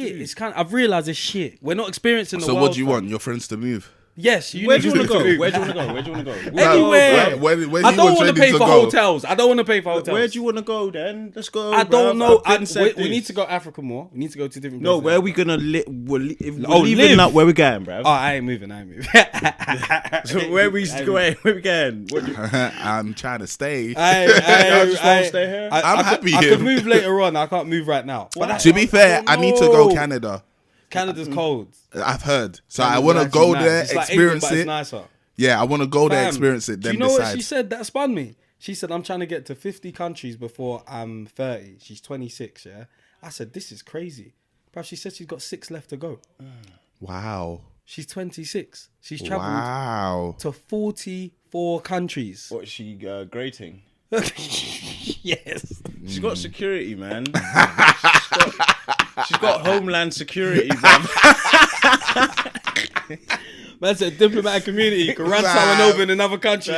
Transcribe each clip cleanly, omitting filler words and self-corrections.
shit. It's kind of, I've realised it's shit. We're not experiencing the world. So what do you want? Your friends to move? Yes. Where do you want to go? Where do you want to go? Where do you want to go? Anywhere. Where do I you don't want to pay Trendy for go? hotels. I don't want to pay for hotels. Where do you want to go then? Let's go. I don't know. bruv. We need to go Africa more. We need to go to different places. No, where are we gonna live? If we're Oh, leaving live. up, where we going, bro? Oh, I ain't moving. So where we going? Where we going? What do you- I'm trying to stay. I just want to stay here. I'm happy I here. could move later on. I can't move right now. But that's, To be fair, I need to go know. Canada. Canada's cold. I've heard. So I Canada's want to actually go nice. there, It's like experience England, but it. It's nicer. Yeah, I want to go there, Fam, experience it, then do you know decide. what she said? That spun me. She said, I'm trying to get to 50 countries before I'm 30. She's 26, yeah? I said, this is crazy. Bro, she said she's got 6 left to go. Wow. She's 26. She's travelled Wow. to 44 countries. What is she grating? Yes. She's got security, man. She's got homeland security, man. Man said diplomatic community can run someone over in another country.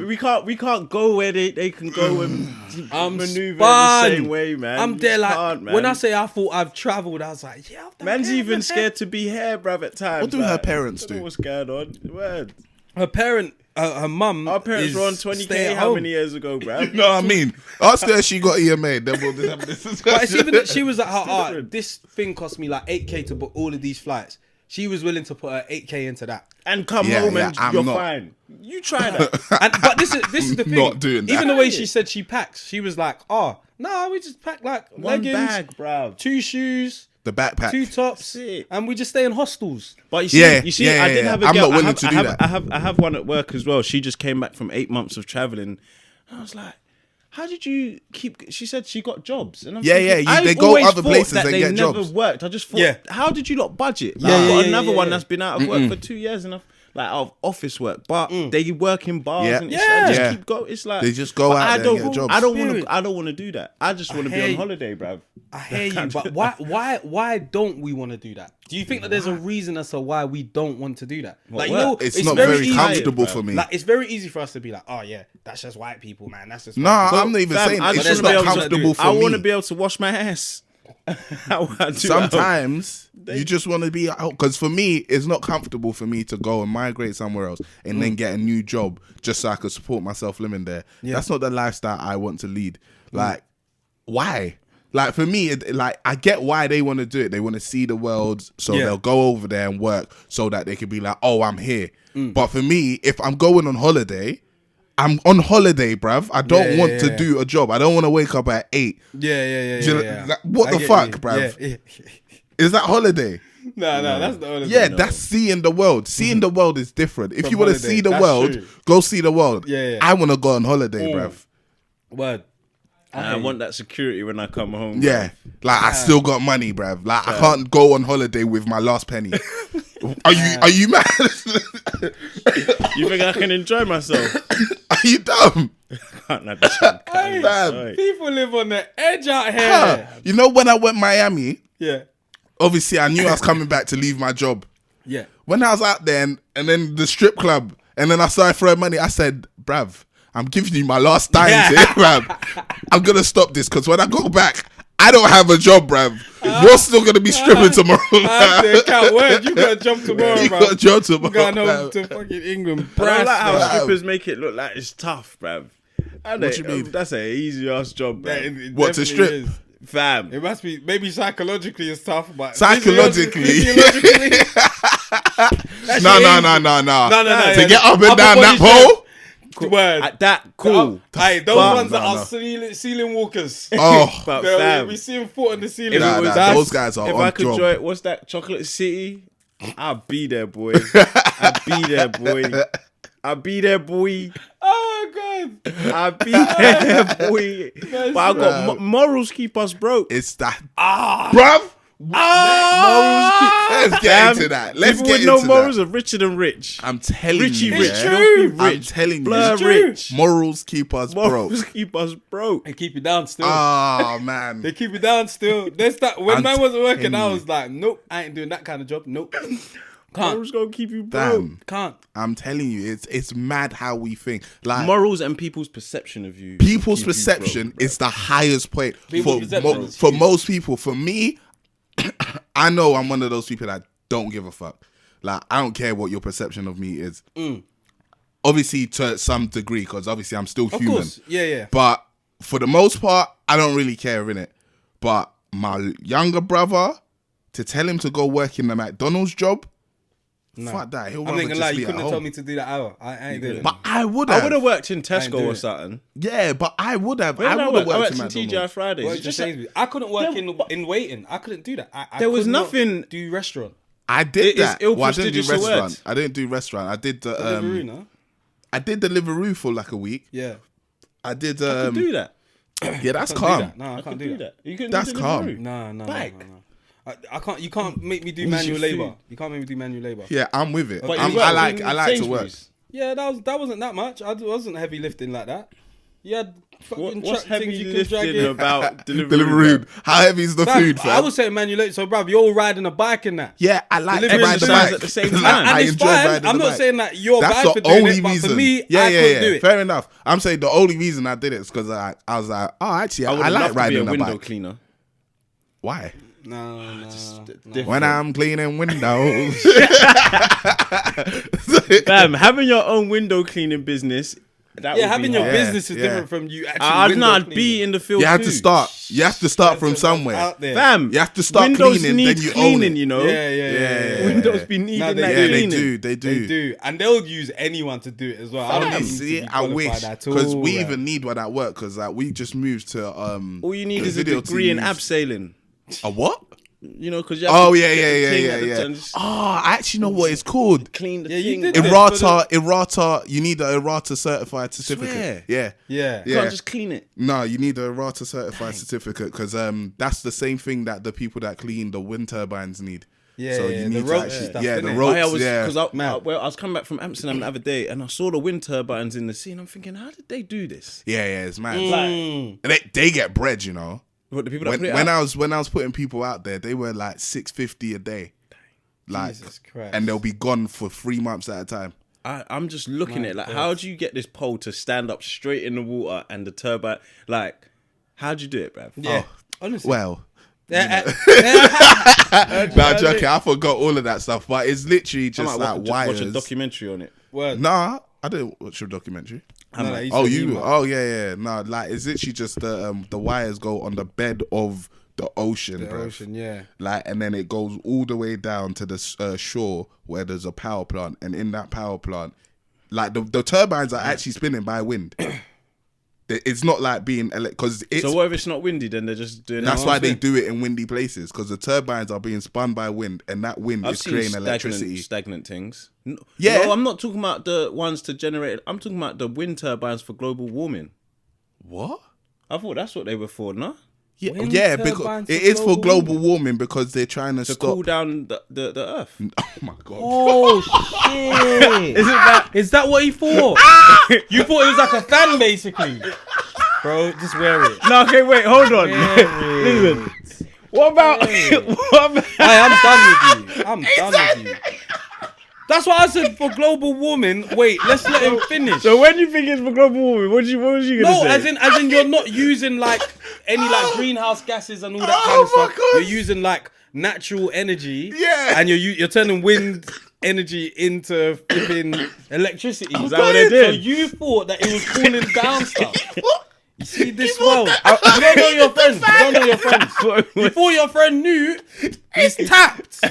We can't go where they can go and maneuver spun. the same way, man. I'm You there just like, can't, man. when I say I thought I've travelled, I was like, yeah, I've done Man's it. even scared to be here, bruv, at times. What do her parents I don't know do? what's going on? Word. Her parent, her mum. Our parents is were on stay 20k at how home. many years ago, bruv? You know what I mean? Ask her if she got EMA. Then we'll just have this But discussion. it's even that she was like, different. this thing cost me like 8k to book all of these flights. She was willing to put her 8k into that. And come Yeah, home yeah, and I'm you're not. fine. You try that. But this is the thing. Not doing that. Even the way she said she packs, she was like, oh, no, we just pack like One leggings, bag, bruv. 2 shoes, The backpack. 2 tops, That's it. and we just stay in hostels. But you see, Yeah, I did yeah. have a I'm girl. not willing to do that. I have one at work as well. She just came back from 8 months of traveling. I was like, how did you keep? She said she got jobs. And I'm Yeah, thinking, yeah, I they go always other thought places that and they get never jobs. worked. I just thought, Yeah. how did you not budget? Like, Yeah, I've got yeah, another yeah, one yeah. that's been out of work for 2 years and out of office work, but they work in bars Yeah. and Yeah. I just Yeah. keep going. It's like They just go but out I there and don't, get jobs. I don't want Spirit. to. I don't want to do that. I just want to be hear on you. holiday, bruv. I hear you, but why don't we want to do that? Do you think that there's a reason as to why we don't want to do that? Like, you know, It's not very easy. comfortable bro. for me. Like, it's very easy for us to be like, oh yeah, that's just white people, man. That's just No, white people. I'm not even Fam, saying I it's just just wanna not be able to comfortable for I me. want to be able to wash my ass. Sometimes you just want to be out, because for me it's not comfortable for me to go and migrate somewhere else and then get a new job just so I could support myself living there. That's not the lifestyle I want to lead. Like, why? Like, for me, like, I get why they want to do it. They want to see the world, so they'll go over there and work so that they can be like, oh, I'm here. But for me, if I'm going on holiday, I'm on holiday, bruv. I don't want to do a job. I don't want to wake up at 8. Yeah. Like, what the fuck, bruv? Yeah. Is that holiday? No, that's the only Yeah, thing. that's seeing the world. Seeing the world is different. If From you want to holiday, see the that's world, true. go see the world. Yeah. I want to go on holiday, bruv. Word. And I want that security when I come home. Yeah, like I still got money, bruv. Like I can't go on holiday with my last penny. Are you mad? You think I can enjoy myself? Are you dumb? Can't have this one. Hey, Fam. people live on the edge out here. Huh. You know when I went Miami, Yeah. obviously I knew I was coming back to leave my job. Yeah. When I was out there and then the strip club and then I started throwing money, I said, bruv, I'm giving you my last dimes here, bruv. I'm going to stop this because when I go back, I don't have a job, bruv. You're still going to be stripping tomorrow. I can't word. You got to jump tomorrow, You bro. got a job tomorrow. Going home bruv. to fucking England. I don't like how bruv. strippers make it look like it's tough, bruv. What you mean? That's an easy ass job, bruv. What, to definitely strip? is. Fam. It must be, maybe psychologically it's tough, but Psychologically. physiologically, No. To get up and down that pole? Word. At that, cool. Hey, those But- ones that No. are ceiling walkers. Oh, But They'll fam, be seeing foot on the ceiling. Nah, That's- those guys are if on I could job. join, what's that, Chocolate City? I'll be there, boy. I'll be there, boy. I'll be there, boy. Oh my god. I'll be there, boy. But I got morals keep us broke. it's that. Bruv. Let's get into that. Let's People get with no into morals that. are richer than rich. I'm telling Richie you. rich, yeah. filthy true. I'm rich. telling Blur you. true. rich. Morals keep us broke. Morals keep us broke. They keep you down still. Oh, man. They keep you down still. There's that when I'm man wasn't working, telling I you. was like, nope, I ain't doing that kind of job. Nope. Morals gonna keep you broke. Damn. Can't. I'm telling you, it's mad how we think. Like, Morals and people's perception of you. people's keep you perception broke, is the highest point People's for perception is for huge. most people. For me, I know I'm one of those people that don't give a fuck. Like, I don't care what your perception of me is. Obviously, to some degree, because obviously I'm still human. Of course, yeah. But for the most part, I don't really care, innit? But my younger brother, to tell him to go work in the McDonald's job, fuck that. He'll I'm rather thinking just like be you at couldn't have home. told me to do that hour. I ain't doing it. But I would I have. would have worked in ain't Tesco doing or it. something. Yeah, but I would have. When I would have I worked worked in in TGI McDonald's. Fridays. Well, It's just just like, I couldn't work in waiting. I couldn't do that. There was could not nothing- do restaurant. I did It is that. ill Well, I didn't do prestigious to restaurant. work. I didn't do restaurant. I did the Deliveroo, no? I did Deliveroo for like a week. Yeah. I did. I could do that. Yeah, that's Can't do calm. that. No, I I can't could do do that. that. You couldn't That's do calm. Deliveroo. No. Like- I can't. You can't make me do Easy manual food. labor. You can't make me do manual labor. Yeah, I'm with it. But I you worked like in I like to work. Sainsbury's. Yeah, that wasn't that much. I wasn't heavy lifting like that. You had fucking What's truck things heavy you could drag lifting in. about Deliveroo? Deliveroo. How heavy is the Bruv, food, fam? I was saying manual labor. So, bruv, you're all riding a bike in that. Yeah, I like to Delivering ride the exercise bike at the same Like, time. And I it's enjoy fine. riding I'm the not bike. saying that you're That's bad the for doing only it, but reason. for me, yeah, I couldn't do it. Fair enough. I'm saying the only reason I did it is because I was like, oh, actually, I would I have like loved to be riding a the window bike. cleaner. Why? No. Different. When I'm cleaning windows. Bam, having your own window cleaning business. That Yeah, would having be your hard. business is yeah. different from you actually. I'd window not cleaning. be in the field. You have too. to start. You have to start from somewhere. Out there. Fam, You have to start windows cleaning, need then you own cleaning, it. you know. Yeah. Windows be needing No, that they Yeah, do. they cleaning. do. They do. They do, and they'll use anyone to do it as well. I don't need See, to be I wish qualified at all, because we bruv. even need one at work because like we just moved to All you need is a video degree in teams. abseiling. A what? You know, because Oh yeah. Oh, I actually know what it's called. Clean the Yeah, you thing. did bro. that. Errata. You need an errata certified certificate. Yeah. Yeah. You can't just clean it. No, you need an errata certified certificate because that's the same thing that the people that clean the wind turbines need. Yeah, So yeah, you the need to ropes actually, and stuff, yeah, the innit? ropes. I was Yeah. because Man. I was coming back from Amsterdam the other day and I saw the wind turbines in the sea and I'm thinking, how did they do this? Yeah, it's mad. Mm. And they get bread, you know. What the people that put it When out? I was putting people out there, they were like $650 a day, like, Jesus Christ. and they'll be gone for 3 months at a time. I'm just looking at it like, how do you get this pole to stand up straight in the water and the turbine? Like, how'd you do it, bruv? Yeah. Oh, Honestly. Well, Yeah, nah, joking. I forgot all of that stuff, but it's literally I just might like watch wires. a documentary on it. Word. Nah, I didn't watch your documentary. No, he Oh, said he you? might. Oh, yeah. No, like it's literally just the wires go on the bed of the ocean, The bruv. ocean, yeah. Like, and then it goes all the way down to the shore where there's a power plant, and in that power plant, like the turbines are actually spinning by wind. It's not like being because it's. So what if it's not windy? Then they're just doing. That's it why they do it in windy places because the turbines are being spun by wind, and that wind I've is seen creating electricity. stagnant things. Yeah. No, I'm not talking about the ones to generate. I'm talking about the wind turbines for global warming. What? I thought that's what they were for, no? Yeah, Wind yeah, because turbines it for is for global global warming because they're trying to To stop. cool down the earth. Oh my god! Oh shit! Is that what he thought? You thought it was like a fan, basically, bro. Just wear it. No, okay, wait, hold on. Listen. Listen. What about? What about? I'm done with you. I'm done with you. That's what I said for global warming. Wait, let's let him finish. So when you think it's for global warming, what was you gonna No, say? as in, you're not using like any like greenhouse gases and all that kind of Oh my stuff. God. You're using like natural energy. Yeah. And you're turning wind energy into flipping electricity. Is that what they did? So you thought that it was cooling down stuff. You see this world. You don't know your friends. You don't know your friends. You thought your friend knew. He's tapped.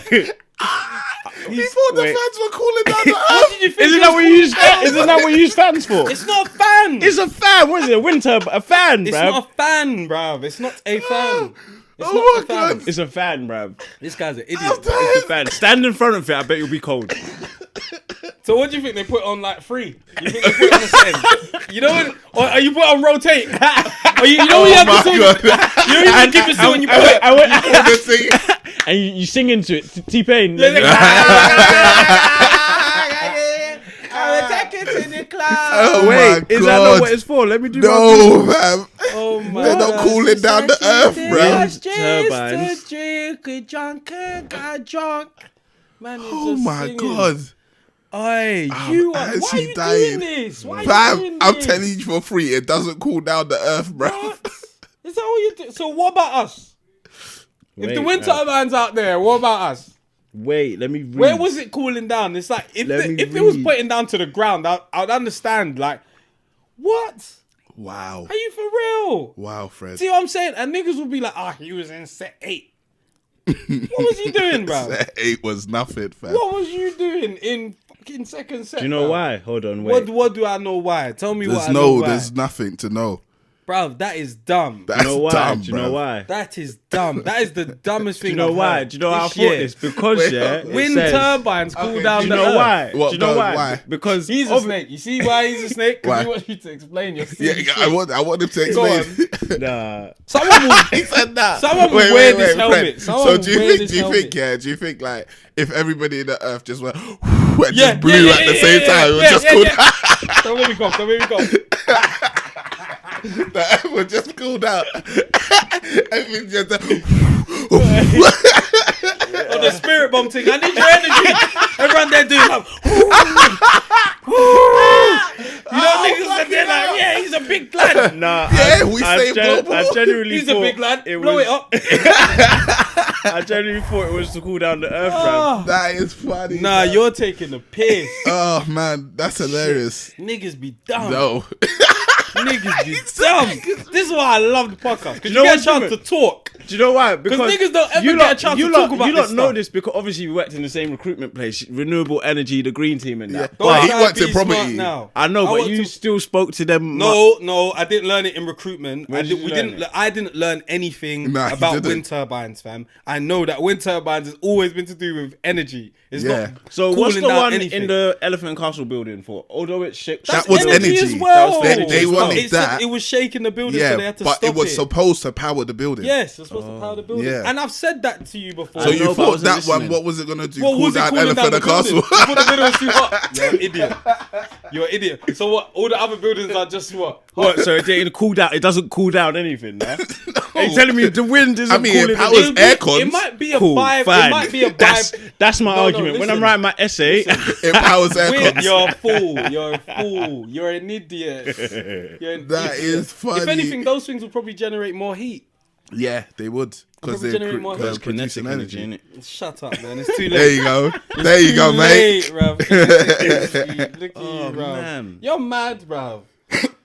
Before the Wait. fans were cooling down the What earth. did you think? Isn't it that was what you use? cooling down? Isn't that what you use fans for? It's not a fan. It's a fan. What is it? A wind turbine? A fan, It's bruv. not a fan, bruv. It's not a fan. It's Oh not my a fan. God. It's a fan, bruv. This guy's an I'm idiot. done. It's a fan. Stand in front of it. I bet you'll be cold. So what do you think they put on like free? You think they put on a stand? You know when, or are you put on rotate? Or you know when you have my to sing, God. you know you keep it still when you put it. And you sing into it. T-Pain. Oh Wait, my is that God. not what it's for? Let me do No, man. Oh my They're not cooling down the earth, bro. Man, Oh my God. Oi, I'm you are, why are actually you dying. doing this? Why are you Fam, doing I'm this? telling you for free, it doesn't cool down the earth, bro. Is that what you do? So what about us? If the wind turbines out there, what about us? Wait, let me read. Where was it cooling down? It's like if it was putting down to the ground, I'd understand. Like, what? Wow. Are you for real? Wow, Fred. See what I'm saying? And niggas will be like, he was in set 8. What was he doing, bro? Set 8 was nothing, fam. What was you doing in fucking second set? Do you know bro? why? Hold on, wait. What do I know why? Tell me what I know why. There's nothing to know. Bruv, that is dumb. That's Do you know why? dumb, Do you know bruv. why? That is dumb. That is the dumbest Do thing. you know I've why? heard Do you know how I this thought year. this? Because it Wind says- turbines cool down Do you the know earth. why? What, Do you know why? why? Because He's a snake. You see why he's a snake? Why? Because he wants you to explain your Yeah, silly I want him to Go explain. Nah. Someone will, He said that. Someone will wear this Fred. helmet. Someone So will do you wear think? this Do you helmet. think? Yeah. Do you think like if everybody in the earth just went and just blew at the same time, it would just cool down. Don't let me come. Don't let me come. The earth would just cool down. Everything just. Oh, the spirit bomb thing. I need your energy. Everyone there doing like, you know, niggas are there like, yeah, he's a big lad. Nah. Yeah, we say blow. I genuinely He's a thought big lad. it Blow was- it up. I genuinely thought it was to cool down the earth, bruv. That is funny. Nah, man. you're taking the piss. Oh man, that's hilarious. Niggas be dumb. No. Niggas be dumb. This is why I love the podcast. Because You know you get a what's chance to different? talk. Do you know why? Because niggas don't ever you get a chance to talk about you this don't know stuff. this because obviously we worked in the same recruitment place, renewable energy, the green team, and that. Yeah. Don't Well, he try worked to in be smart property. now. I know, but worked you in- still spoke to them. No, I didn't learn it in recruitment. Where did you learn it? I didn't learn anything Nah, you about didn't. wind turbines, fam. I know that wind turbines has always been to do with energy. It's Yeah. not So what's cooling the down one anything. in the Elephant and Castle building for? Although it's shit. That was energy. as well. That was They energy. wanted It said that. it was shaking the building, so they had to but stop it was supposed to power the building. Yes, it's supposed to power the building. Yeah. And I've said that to you before. So I you know, but I thought wasn't that listening. one? What was it gonna do? What Cool was it down cooling down Elephant the and building? Castle. You thought the building was too hot. You're an idiot. You're an idiot. So what? All the other buildings are just what? What? So it didn't cool down. It doesn't cool down anything. Nah? Are you telling me the wind isn't I mean, cooling if I it was down? air cons, It might be a Cool, vibe. fine. It might be a vibe. That's my No, argument. When listen. I'm writing my essay, it powers air Wait, cons. you're a fool. You're a fool. You're an idiot. You're an That idiot. is funny. If anything, those things will probably generate more heat. Yeah, they would because Probably they're generate more heat. producing energy. innit? Shut up, man. It's too late. There you go. There you go, Too mate. late, bruv. Look at you, Oh, bruv. man. You're mad, bruv.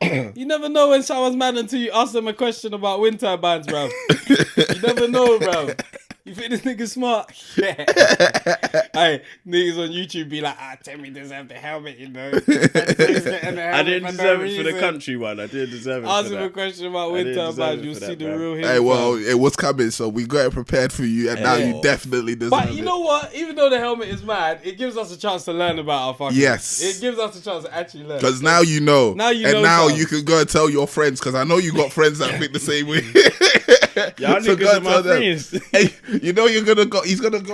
You never know when someone's mad until you ask them a question about wind turbines, bruv. You never know, bruv. You think this nigga smart? Yeah. Hey, niggas on YouTube be like, Timmy deserve the helmet, you know. I didn't deserve it for the country one. I didn't deserve it Ask for him a that. question about I wind didn't deserve turbines, it you'll for see that, the bruv. real him. Hey, well, fam. it was coming, so we got it prepared for you, and now you definitely deserve But it. you know what? Even though the helmet is mad, it gives us a chance to learn about our fucking. Yes. It gives us a chance to actually learn. Because now you know. Now you and know now something. you can go and tell your friends, because I know you got friends that think the same way. Y'all So niggas go are and my tell them. friends. Hey, you know he's gonna go there. He's gonna be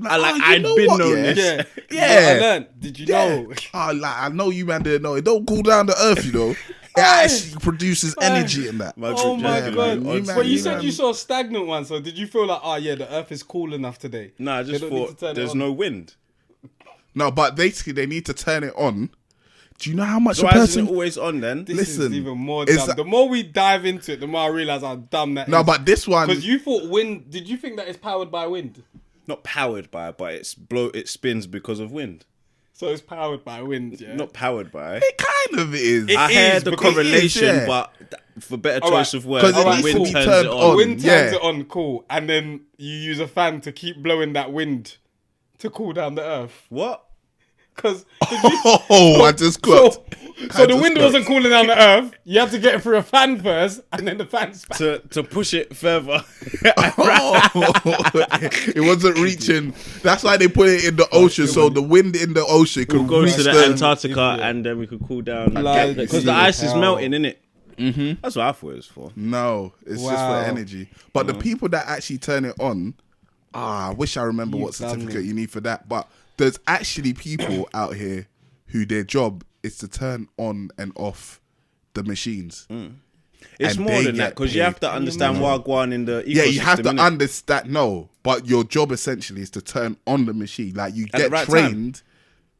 I like, you I'd know been what, known yeah? this. Yeah. Yeah. I learned. Did you know? I know you man didn't know. It don't cool down the earth, you know. It actually produces energy in that. My Oh group my chat, god! man. You man- But you you said man- you saw a stagnant one, so did you feel like, oh yeah, the earth is cool enough today? Nah, I They just don't need to thought turn it there's on. no wind. No, but basically they need to turn it on. Do you know how much So a why isn't person? it always on then? This Listen, is even more it's dumb. a- The more we dive into it, the more I realize how dumb that is. No, but this one. because you thought wind. Did you think that it's powered by wind? Not powered by, but it spins because of wind. So it's powered by wind, yeah. Not powered by. It kind of is. It I is heard the because- correlation, it is, yeah. but for better All choice right. of words, 'Cause it the needs to wind be turns turned it on. on. Wind turns yeah. it on, cool, and then you use a fan to keep blowing that wind to cool down the earth. What? Because Oh, I just clocked. so the wind wasn't cooling down the earth. You have to get it through a fan first, and then the fan spat. To push it further. It wasn't reaching. That's why they put it in the ocean, so the wind in the ocean could Go reach to the the. Antarctica and then we could cool down. Like, Because the ice is hell. melting, innit? Mm-hmm. That's what I thought it was for. No, it's just Wow. for energy. But the people that actually turn it on, I wish I remember what done certificate it. you need for that. But there's actually people out here who their job is to turn on and off the machines. It's And more they than that get because you paid. have to understand Wagwan in the ecosystem. Yeah, you have to innit? understand. No, but your job essentially is to turn on the machine. Like you At the get right trained.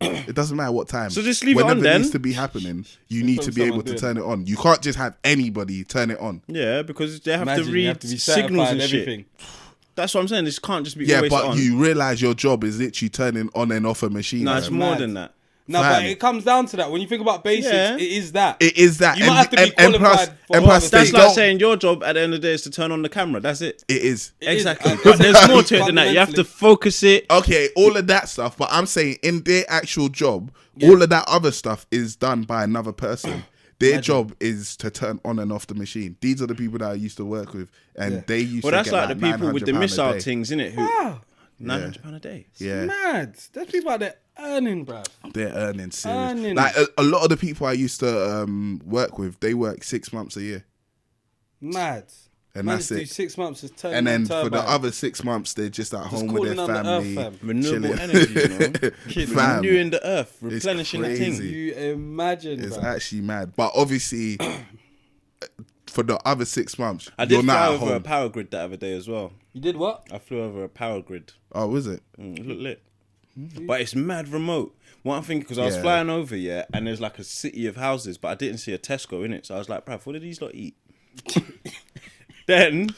It doesn't matter what time. So just leave it on Whenever then. needs to be happening, you need to be able someone to doing turn it on. You can't just have anybody turn it on. Yeah, because they have Imagine to you read have to be signals certified and everything. shit. That's what I'm saying. This can't just be Yeah, always but on. you realise your job is literally turning on and off a machine. No, it's man. more mad. than that. No, Fam. but it comes down to that. When you think about basics, Yeah. it is that. It is that. You might have to be and qualified for and plus other they That's things. like don't- saying your job at the end of the day is to turn on the camera. That's it. It is. It is. Exactly. But there's more to it than that. You have to focus it. Okay, all of that stuff, but I'm saying in their actual job, all of that other stuff is done by another person. Their job is to turn on and off the machine. These are the people that I used to work with, and they used Well, to that's get like the people with the £900 a missile day. things, innit? Who Wow. £900 a day. Yeah, Mad. There's people out there earning, bruv. they're earning serious. Earning. Like a lot of the people I used to work with, they work 6 months a year, Mad. and Managed that's to do it. 6 months is turning And then on for the turbine. other 6 months, they're just at home with cooling their on the earth, family, fam. Renewable chilling. energy, you know? Fam. Renewing the earth, replenishing the thing. crazy. You imagine, It's bruv. actually mad. But obviously, for the other 6 months, I you're did not fly at over a home. power grid the other day as well. You did what? I flew over a power grid. Oh, was it? It looked lit. But it's mad remote. What I'm thinking, because I was Yeah. flying over, yeah, and there's like a city of houses, but I didn't see a Tesco in it. So I was like, bruv, what did these lot eat? Then,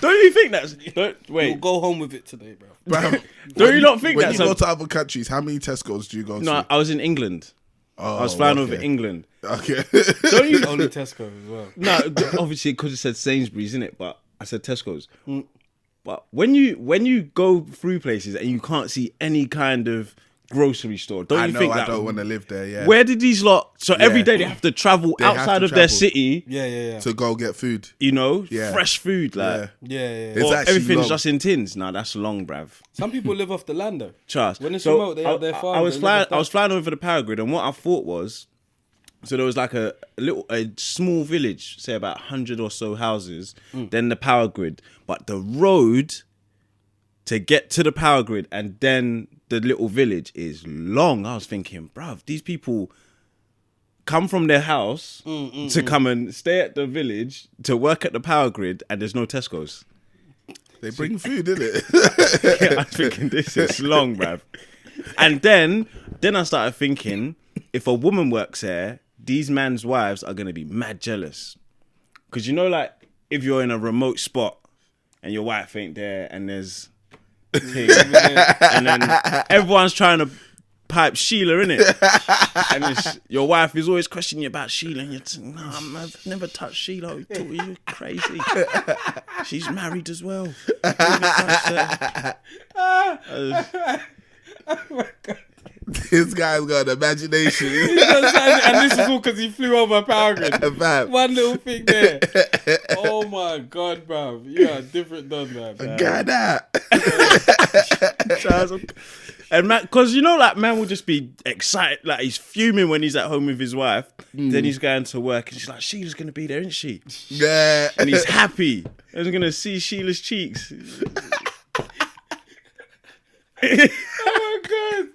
don't you think that's... We'll Wait, go home with it today, bro. Bro, don't you not think when that's... you go to other countries, how many Tesco's do you go No, to? I was in England. Oh, I was flying over okay. England. Okay. Don't you... Only Tesco as well. No, obviously because it said Sainsbury's in it, but I said Tesco's. But when you go through places and you can't see any kind of grocery store, don't I you know think I that don't want to live there, yeah. where did these lot? So every day they have to travel They have outside to of their travel. city, Yeah. to go get food. you know, Yeah. fresh food, like. Yeah. Yeah. It's Or actually everything's long. just in tins. Nah, that's long, bruv. Some people live off the land though. Trust. When it's So, remote, they have their farm. I was they live flying. off I was that. flying over the power grid, and what I thought was, so there was like a small village, say about 100 or so houses, then the power grid, but the road to get to the power grid and then the little village is long. I was thinking, bruv, these people come from their house to come and stay at the village to work at the power grid, and there's no Tesco's. They bring food, innit? Yeah, I'm thinking this is long, bruv. And then I started thinking, if a woman works there, these man's wives are gonna be mad jealous. Cause you know, like if you're in a remote spot and your wife ain't there, and there's and then everyone's trying to pipe Sheila in it, and your wife is always questioning you about Sheila, and you're no, I've never touched Sheila. You crazy? She's married as well. Never touched her. This guy's got an imagination. And this is all because he flew over a power grid. Fam. One little thing there. Oh my god, bro. You are different done, man. Got that. And man, because you know, like man will just be excited, like he's fuming when he's at home with his wife. Then he's going to work, and she's like, "Sheila's gonna be there, isn't she?" Yeah. And he's happy. He's gonna see Sheila's cheeks. Oh my god.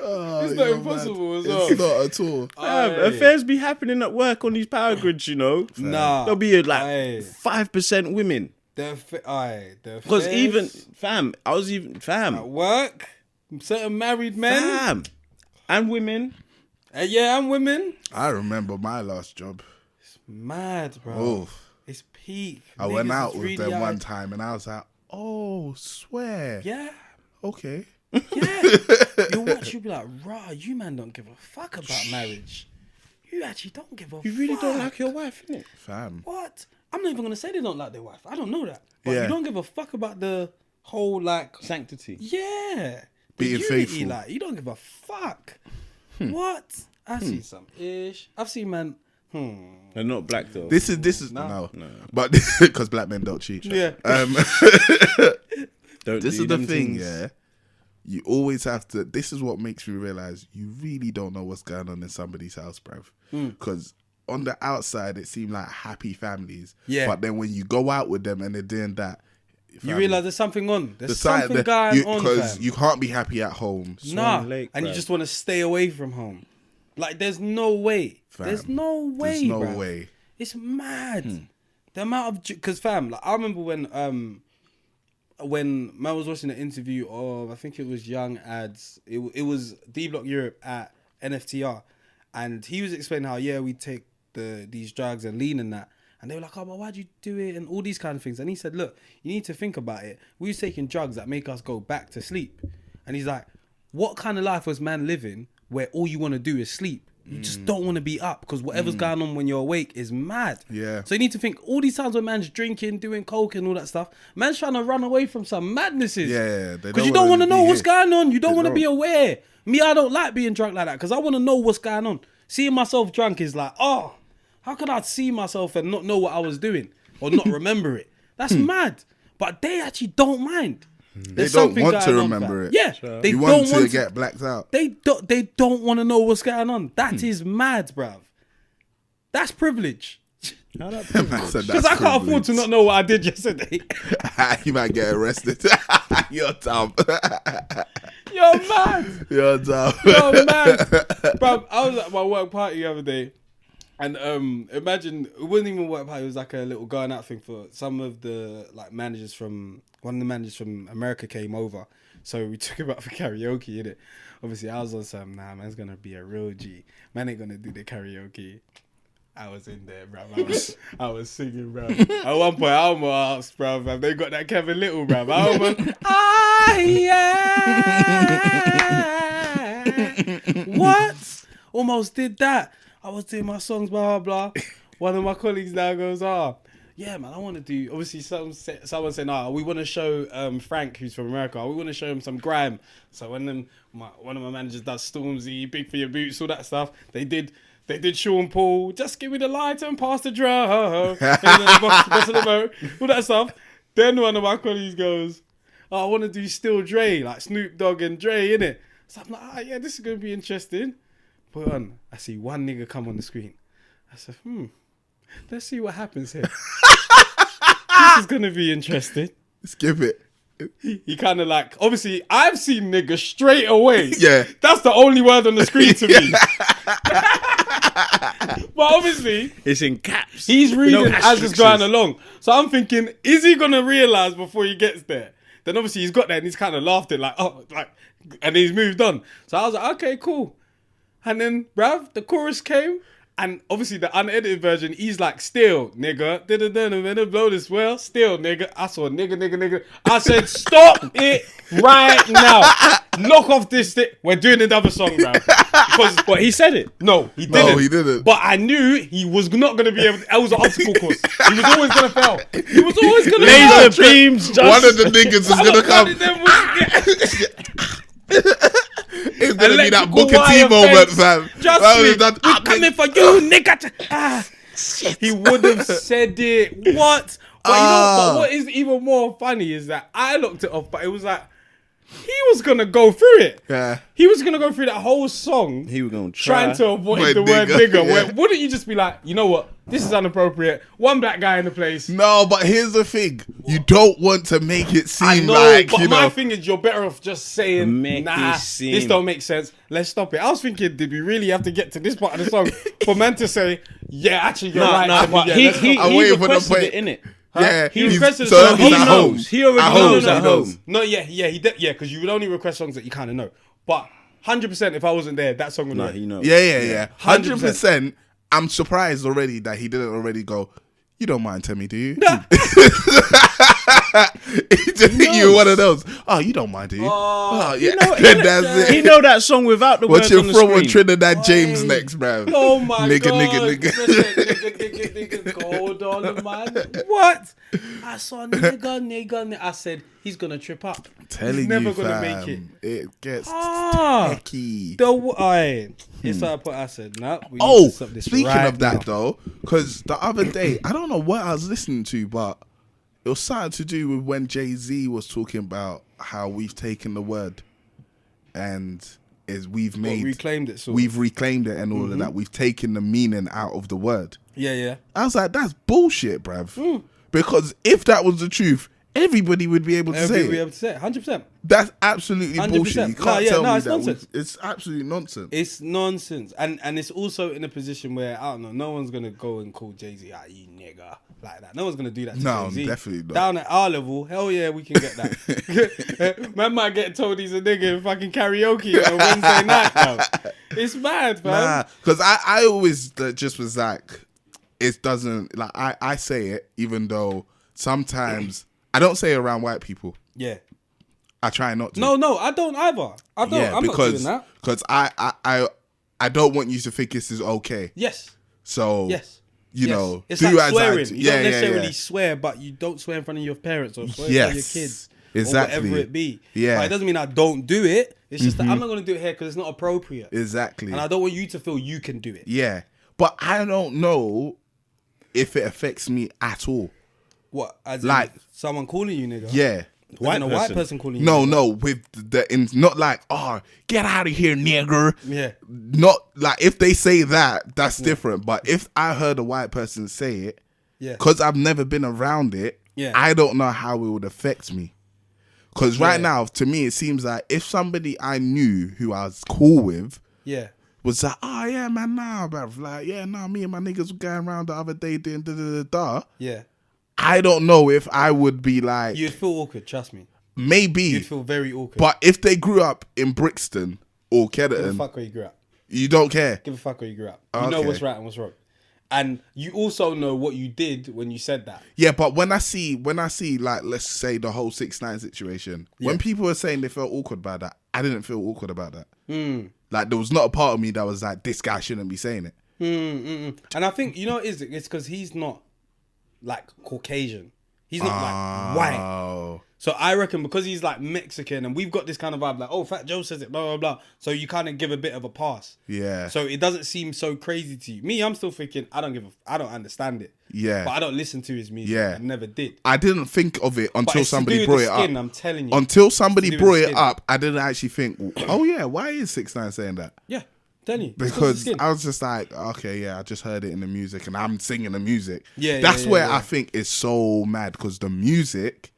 It's not impossible as well. It's not at all. Affairs be happening at work on these power grids, you know. Nah. There'll be like Aye. 5% women. Because Because I was even at work, certain married men, fam, and women. and women. I remember my last job. Mad, bro. Oh, It's peak. I went Niggas out is with really them out. one time, and I was like, "Oh, swear, Yeah. okay." Yeah. You watch, you be like, rah, you man don't give a fuck about marriage. You actually don't give a fuck. You really don't like your wife, innit? Fam. What? I'm not even going to say they don't like their wife. I don't know that. But Yeah. you don't give a fuck about the whole, like, Sanctity. yeah. Being the unity, faithful. Like, you don't give a fuck. What? I've seen some ish. I've seen man. They're not black though. This is no. But because black men don't cheat. Yeah. Don't This do is the them thing, things. yeah. You always have to. This is what makes me realize you really don't know what's going on in somebody's house, bruv. Because on the outside, it seemed like happy families. Yeah. But then when you go out with them and they're doing that, You realise there's something on. There's something going on, because fam. you can't be happy at home. Nah. Lake, and you bruv. just want to stay away from home. Like, there's no way. Fam, There's no way, There's no bruv. way. It's mad. The amount of because fam, like I remember when man was watching the interview of I think it was Young Ads. It was D Block Europe at NFTR, and he was explaining how we take these drugs and lean and that, And they were like, oh, but why'd you do it? And all these kind of things. And he said, look, you need to think about it. We was taking drugs that make us go back to sleep. And he's like, what kind of life was man living where all you want to do is sleep? You just don't want to be up because whatever's going on when you're awake is mad. Yeah. So you need to think all these times when man's drinking, doing coke and all that stuff, man's trying to run away from some madnesses. Yeah. Because you don't want to know what's going on. You don't want to be aware. Me, I don't like being drunk like that because I want to know what's going on. Seeing myself drunk is like, oh, how could I see myself and not know what I was doing or not remember it? That's mad. But they actually don't mind. They don't want to remember it. Yeah, they you don't want to get blacked out. They don't want to know what's going on. That is mad, bruv. That's privilege. Because I can't afford to not know what I did yesterday. You might get arrested. You're dumb. You're mad. You're dumb. You're mad. Bruv, I was at my work party the other day. And imagine, it wasn't even a work party, it was like a little going out thing for some of the like managers from, one of the managers from America came over. So we took him out for karaoke, innit? Obviously, I was on some, nah, man's gonna be a real G. Man ain't gonna do the karaoke. I was in there, bruv. I was singing, bruv. At one point, I almost asked, bruv, they got that Kevin Little, bruv. I almost, what? Almost did that. I was doing my songs, blah, blah, blah. One of my colleagues now goes, yeah, man, I want to do, obviously someone said, we want to show Frank, who's from America, we want to show him some grime. So when one of my managers does Stormzy, Big for Your Boots, all that stuff, they did Sean Paul, just give me the lighter and pass the drum, and then boss of the boat, all that stuff. Then one of my colleagues goes, I want to do Still Dre, like Snoop Dogg and Dre, innit? So I'm like, yeah, this is going to be interesting. Put on. I see one nigga come on the screen. I said, let's see what happens here. This is going to be interesting. Skip it. He kind of like, obviously, I've seen nigga straight away. Yeah. That's the only word on the screen to me. But obviously, it's in caps. He's reading as it's going along. So I'm thinking, is he going to realise before he gets there? Then obviously he's got there and he's kind of laughed it like, oh, like, and he's moved on. So I was like, okay, cool. And then, bruv, the chorus came, and obviously the unedited version, he's like, still, nigga, didn't blow this well, still, nigga. I saw nigga. I said, stop it right now. Knock off this thing. We're doing another song, bruv. Because, but he said it. No, he didn't. No, he didn't. But I knew he was not going to be able to, that was an obstacle course. He was always going to fail. He was always going to fail. Laser beams just... One of the niggas is going to come. It's gonna be that Booker T moment, fam. Just me. I'm coming for you, nigga. Shit. He would have said it. What? But you know, but what is even more funny is that I looked it up, but it was like he was gonna go through it. Yeah. He was gonna go through that whole song. He was gonna trying to avoid the word nigga. Yeah. Where, wouldn't you just be like, you know what? This is inappropriate. One black guy in the place. No, but here's the thing. You don't want to make it seem I know, like, but you my know. thing is you're better off just saying, this don't make sense. Let's stop it. I was thinking, did we really have to get to this part of the song for man to say, yeah, actually, you're right. No, but he requested it, innit? Huh? Yeah, he requested so songs. he's at home. He already knows at home. No, yeah, he did, yeah, because you would only request songs that you kind of know. But 100%, if I wasn't there, that song would work. He knows. Yeah. 100%. I'm surprised already that he didn't already go, you don't mind Temmie, do you? Nah. You're one of those. Oh, you don't mind, do you? Oh, yeah. That's it. He know that song without the words on the screen. Watch your Trinidad James next, bro. Oh my nigga, God. Nigga. Hold on, man. What? I saw nigga. I said, he's going to trip up. He's never going to make it. It gets techie. It's what I put. I said, nah. Speaking of that, though, because the other day, I don't know what I was listening to, but it was something to do with when Jay-Z was talking about how we've taken the word and we've reclaimed it. We've reclaimed it and all of that. We've taken the meaning out of the word. Yeah. I was like, that's bullshit, bruv. Because if that was the truth, everybody would be able to say it. 100%. That's absolutely 100%. bullshit. You can't tell me it's that. nonsense. It's absolute nonsense. It's nonsense. And it's also in a position where, I don't know, no one's going to go and call Jay-Z, you nigga, like that. No one's going to do that to Jay-Z. No, definitely not. Down at our level, hell yeah, we can get that. Man might get told he's a nigga in fucking karaoke on a Wednesday night, bro. It's mad, man. Nah, because I always just was like, it doesn't, like, I say it, even though sometimes I don't say it around white people. Yeah. I try not to. No, I don't either. I don't. Yeah, I'm not doing that. Because I don't want you to think this is okay. Yes. So, Yes. you know, it's do like as swearing. I do. You don't necessarily swear, but you don't swear in front of your parents or swear in front of your kids. Exactly. Or whatever it be. Yeah. But it doesn't mean I don't do it. It's just that I'm not going to do it here because it's not appropriate. Exactly. And I don't want you to feel you can do it. Yeah. But I don't know if it affects me at all. What? As Like, in someone calling you nigga? Yeah. A white person calling you No, with not like, oh, get out of here, nigger. Yeah. Not like, if they say that, that's different. But if I heard a white person say it, Yeah. because I've never been around it, Yeah. I don't know how it would affect me. Because right now, to me, it seems like if somebody I knew who I was cool with Yeah. was like, oh yeah, man, nah, bruv. Like, yeah, nah, me and my niggas were going around the other day doing da. Yeah. I don't know if I would be like, You'd feel awkward, trust me. maybe. You'd feel very awkward. But if they grew up in Brixton or Give a Kettering, fuck where you grew up. you don't care. Give a fuck where you grew up. You know Okay. what's right and what's wrong. And you also know what you did when you said that. Yeah, but when I see like, let's say the whole 6ix9ine situation, when people were saying they felt awkward about that, I didn't feel awkward about that. Like, there was not a part of me that was like, this guy shouldn't be saying it. And I think, you know what it is? It's because he's not like Caucasian. He's not like white. Oh. So I reckon because he's like Mexican and we've got this kind of vibe like, oh, Fat Joe says it, blah, blah, blah. So you kind of give a bit of a pass. Yeah. So it doesn't seem so crazy to you. Me, I'm still thinking, I don't understand it. Yeah. But I don't listen to his music. Yeah. I never did. I didn't think of it But until it's to somebody do brought with it the skin, up. I'm telling you. Until somebody It's to do with brought the it skin. up, I didn't actually think, oh yeah, why is 6ix9ine saying that? Yeah, telling you. It's 'cause of the Because skin. I was just like, okay, yeah, I just heard it in the music and I'm singing the music. Yeah, That's yeah, where yeah. I think it's so mad because the music,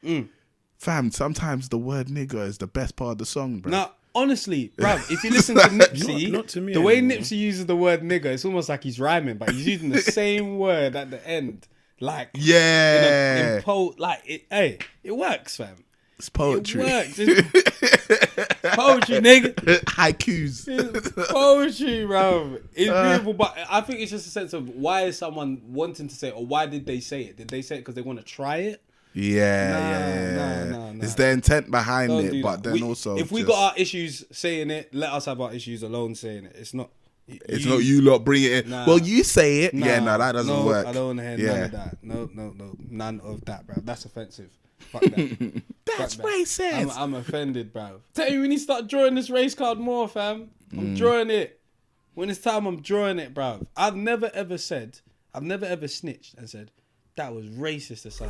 fam, sometimes the word nigger is the best part of the song, bro. Now, honestly, bruv, if you listen to Nipsey, Not to me the way anymore. Nipsey uses the word nigger, it's almost like he's rhyming, but he's using the same word at the end. Like, Yeah. it works, fam. It's poetry. It works. It's poetry, nigga. Haikus. It's poetry, bro. It's beautiful, but I think it's just a sense of why is someone wanting to say it, or why did they say it? Did they say it because they want to try it? Yeah. Nah. It's the intent behind Don't it, do but that. then also if we just- got our issues saying it, let us have our issues alone saying it. It's not. It's not you lot bring it in. Nah. Well, you say it. Nah, Yeah, no, that doesn't work. I don't want to hear none of that. No, none of that, bro. That's offensive. Fuck that. That's Fuck that. racist. I'm offended, bro. Tell you, we need to start drawing this race card more, fam. I'm drawing it. When it's time, I'm drawing it, bro. I've never ever snitched and said that was racist or something.